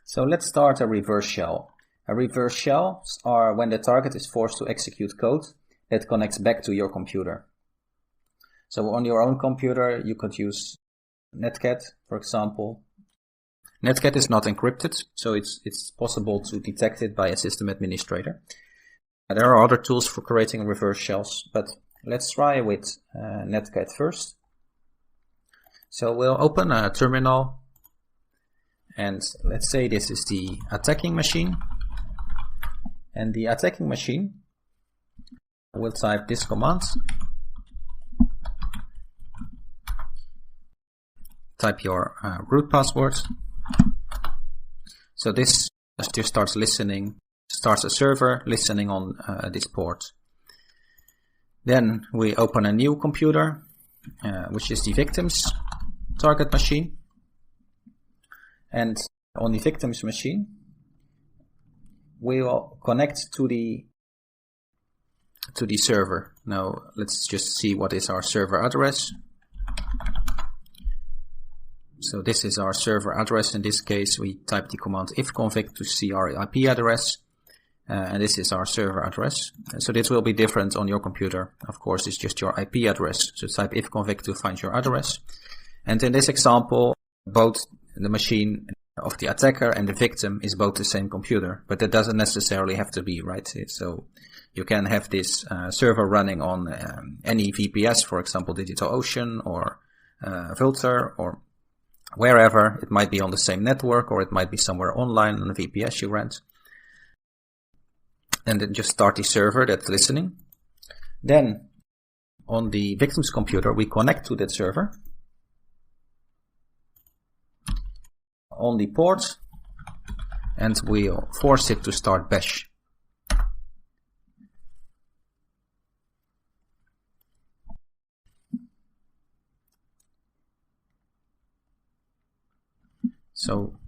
So let's start a reverse shell. A reverse shells are when the target is forced to execute code that connects back to your computer. So on your own computer, you could use Netcat, for example. Netcat is not encrypted, so it's possible to detect it by a system administrator. There are other tools for creating reverse shells, but let's try with Netcat first. So we'll open a terminal, and let's say this is the attacking machine. And the attacking machine will type this command. Type your root password. So this just starts listening, starts a server listening on this port. Then we open a new computer, which is the victim's target machine. And on the victim's machine, we will connect to the server. Now let's just see what is our server address. So this is our server address. In this case, we type the command ifconfig to see our IP address. And this is our server address. So this will be different on your computer. Of course, it's just your IP address. So type ifconfig to find your address. And in this example, both the machine of the attacker and the victim is both the same computer, but that doesn't necessarily have to be, right? So you can have this server running on any VPS, for example, DigitalOcean or Vultr or wherever. It might be on the same network, or it might be somewhere online on a VPS you rent. And then just start the server that's listening. Then on the victim's computer, we connect to that server on the port, and we'll force it to start bash. So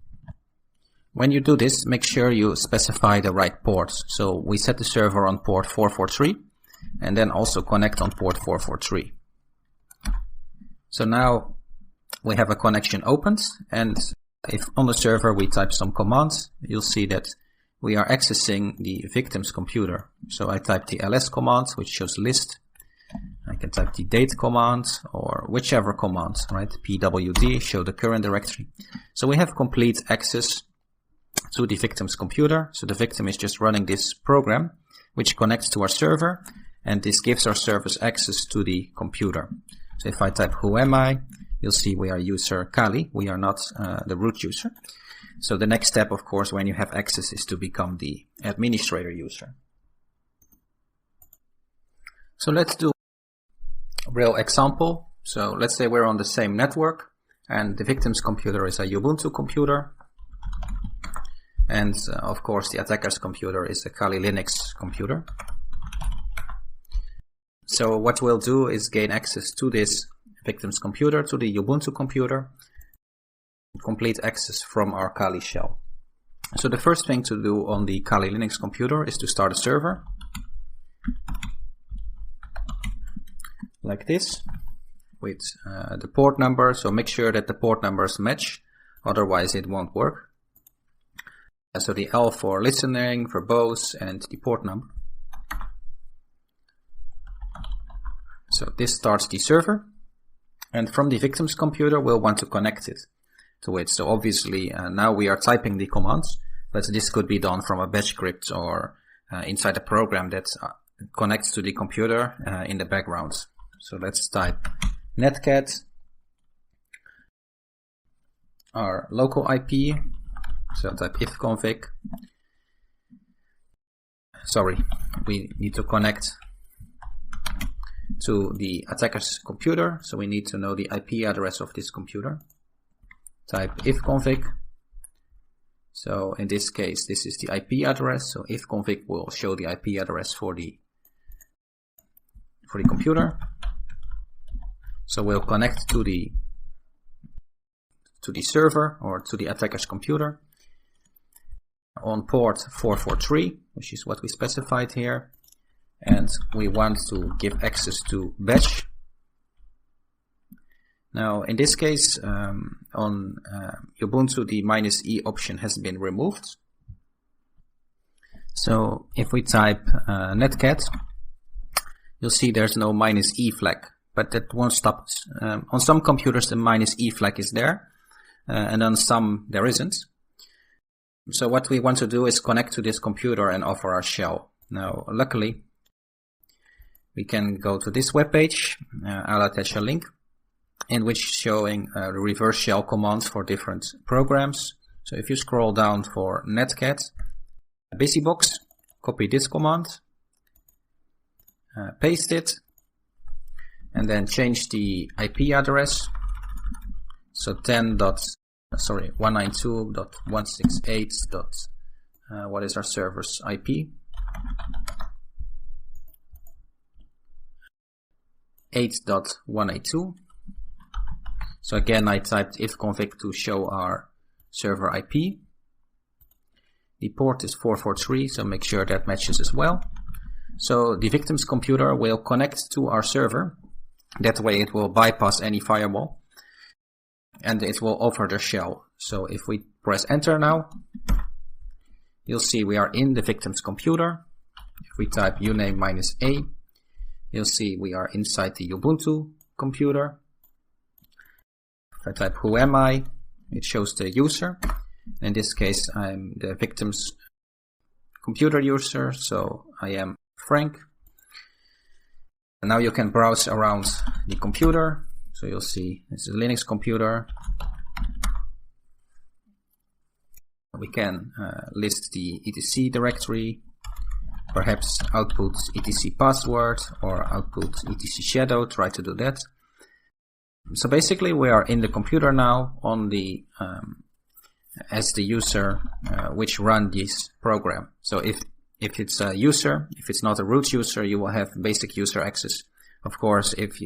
when you do this, make sure you specify the right ports. So we set the server on port 443 and then also connect on port 443. So now we have a connection opened, and if on the server we type some commands, you'll see that we are accessing the victim's computer. So I type the ls command, which shows list. I can type the date command or whichever command, right? pwd, show the current directory. So we have complete access to the victim's computer. So the victim is just running this program, which connects to our server, and this gives our service access to the computer. So if I type who am I, you'll see we are user Kali. We are not the root user. So the next step, of course, when you have access is to become the administrator user. So let's do a real example. So let's say we're on the same network, and the victim's computer is a Ubuntu computer. And of course, the attacker's computer is a Kali Linux computer. So what we'll do is gain access to this victim's computer, to the Ubuntu computer, complete access from our Kali shell. So the first thing to do on the Kali Linux computer is to start a server, like this, with the port number. So make sure that the port numbers match, otherwise it won't work. So the L for listening, verbose, and the port number. So this starts the server. And from the victim's computer, we'll want to connect it to it. So obviously, now we are typing the commands, but this could be done from a bash script or inside a program that connects to the computer in the background. So let's type netcat, our local IP. So type ifconfig. Sorry, we need to connect to the attacker's computer, so we need to know the IP address of this computer. Type ifconfig. So in this case, this is the IP address, so ifconfig will show the IP address for the computer. So we'll connect to the server or to the attacker's computer on port 443, which is what we specified here. And we want to give access to bash. Now, in this case, on Ubuntu, the -e option has been removed. So if we type netcat, you'll see there's no -e flag, but that won't stop us. On some computers, the -e flag is there, and on some there isn't. So what we want to do is connect to this computer and offer our shell. Now, luckily, we can go to this web page. I'll attach a link in which is showing the reverse shell commands for different programs. So if you scroll down for netcat, busybox, copy this command, paste it, and then change the IP address. So 192.168. What is our server's IP? 8.182. So again, I typed ifconfig to show our server IP. The port is 443, so make sure that matches as well. So the victim's computer will connect to our server. That way it will bypass any firewall and it will offer the shell. So if we press enter now, you'll see we are in the victim's computer. If we type uname -a, you'll see we are inside the Ubuntu computer. If I type who am I, it shows the user. In this case, I'm the victim's computer user, so I am Frank. And now you can browse around the computer. So you'll see it's a Linux computer. We can list the etc directory, perhaps output etc password or output etc shadow. Try to do that. So basically we are in the computer now on the as the user which run this program. So if it's a user, if it's not a root user, you will have basic user access. Of course, if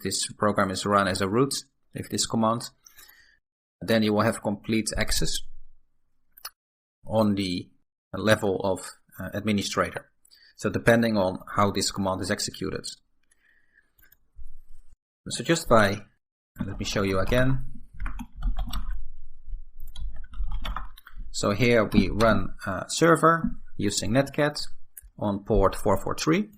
this program is run as a root, if this command, then you will have complete access on the level of administrator. So depending on how this command is executed. So just by, let me show you again. So here we run a server using Netcat on port 443.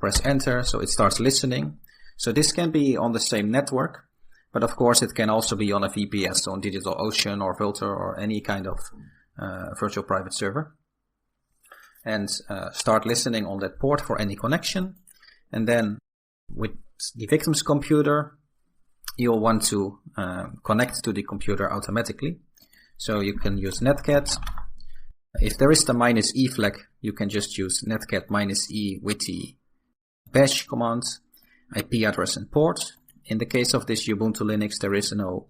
Press enter, so it starts listening. So this can be on the same network, but of course it can also be on a VPS, on DigitalOcean or Vultr or any kind of virtual private server. And start listening on that port for any connection. And then with the victim's computer, you'll want to connect to the computer automatically. So you can use netcat. If there is the -e flag, you can just use netcat -e with the bash command, IP address and port. In the case of this Ubuntu Linux, there is no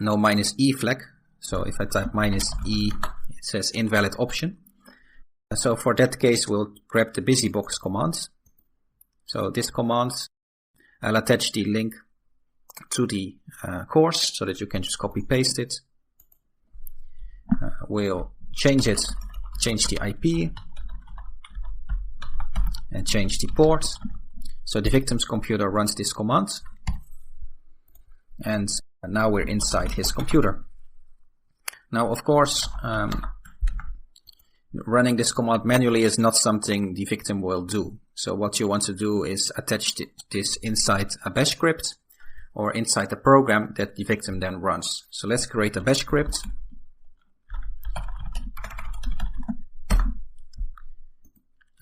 -e flag. So if I type -e, it says invalid option. So for that case, we'll grab the busybox command. So this command, I'll attach the link to the course so that you can just copy paste it. We'll change the IP and change the port. So the victim's computer runs this command, and now we're inside his computer. Now, of course, running this command manually is not something the victim will do. So what you want to do is attach this inside a bash script or inside a program that the victim then runs. So let's create a bash script.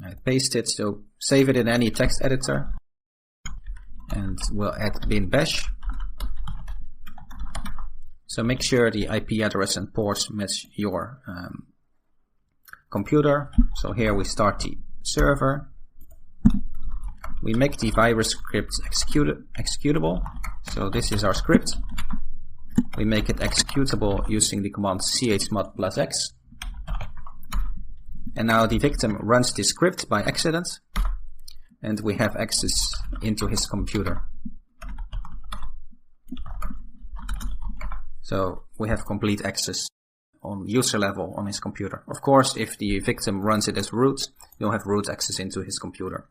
I paste it, so save it in any text editor, and we'll add bin bash. So make sure the IP address and ports match your computer. So here we start the server. We make the virus script executable. So this is our script. We make it executable using the command chmod +x. And now the victim runs this script by accident, and we have access into his computer. So we have complete access on user level on his computer. Of course, if the victim runs it as root, you'll have root access into his computer.